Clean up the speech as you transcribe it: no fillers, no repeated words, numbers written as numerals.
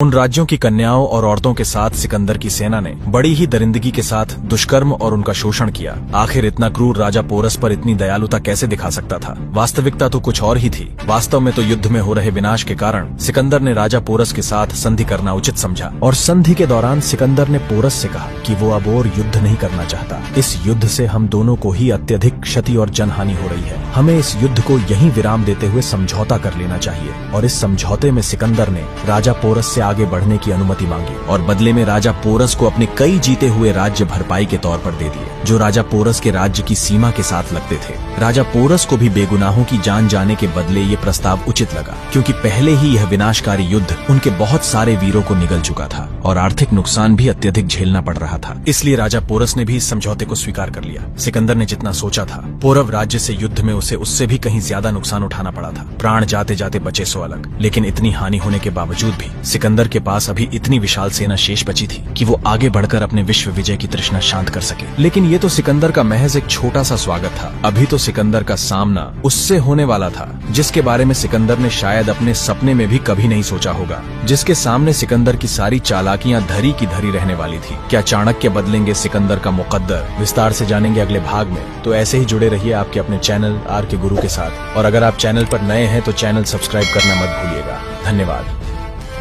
उन राज्यों की कन्याओं और औरतों के साथ सिकंदर की सेना ने बड़ी ही दरिंदगी के साथ दुष्कर्म और उनका शोषण किया। आखिर इतना क्रूर राजा पोरस पर इतनी दयालुता कैसे दिखा सकता था? वास्तविकता तो कुछ और ही थी। वास्तव में तो युद्ध में हो रहे विनाश के कारण सिकंदर ने राजा पोरस के साथ संधि करना उचित समझा और संधि के दौरान सिकंदर ने पोरस से कहा कि वो अब और युद्ध नहीं करना चाहता। इस युद्ध से हम दोनों को ही अत्यधिक क्षति और जनहानि हो रही है। हमें इस युद्ध को यहीं विराम देते हुए समझौता कर लेना चाहिए। और इस समझौते में सिकंदर ने राजा पोरस से आगे बढ़ने की अनुमति मांगी और बदले में राजा पोरस को अपने कई जीते हुए राज्य भरपाई के तौर पर दे दिए, जो राजा पोरस के राज्य की सीमा के साथ लगते थे। राजा पोरस को भी बेगुनाहों की जान जाने के बदले ये प्रस्ताव उचित लगा, क्योंकि पहले ही यह विनाशकारी युद्ध उनके बहुत सारे वीरों को निगल चुका था और आर्थिक नुकसान भी अत्यधिक झेलना पड़ रहा था। इसलिए राजा पोरस ने भी इस समझौते को स्वीकार कर लिया। सिकंदर ने जितना सोचा था, पौरव राज्य से युद्ध में उसे उससे भी कहीं ज्यादा नुकसान उठाना पड़ा था। प्राण जाते जाते बचे सो अलग, लेकिन इतनी हानि होने के बावजूद भी सिकंदर के पास अभी इतनी विशाल सेना शेष बची थी कि वो आगे बढ़कर अपने विश्व विजय की तृष्णा शांत कर सके। लेकिन ये तो सिकंदर का महज एक छोटा सा स्वागत था। अभी तो सिकंदर का सामना उससे होने वाला था जिसके बारे में सिकंदर ने शायद अपने सपने में भी कभी नहीं सोचा होगा, जिसके सामने सिकंदर की सारी चालाकियां धरी की धरी रहने वाली थी। क्या चाणक्य बदलेंगे सिकंदर का मुकद्दर? विस्तार से जानेंगे अगले भाग में। तो ऐसे ही जुड़े रहिए आपके अपने चैनल आर के गुरु के साथ। और अगर आप चैनल पर नए हैं तो चैनल सब्सक्राइब करना मत भूलिएगा। धन्यवाद।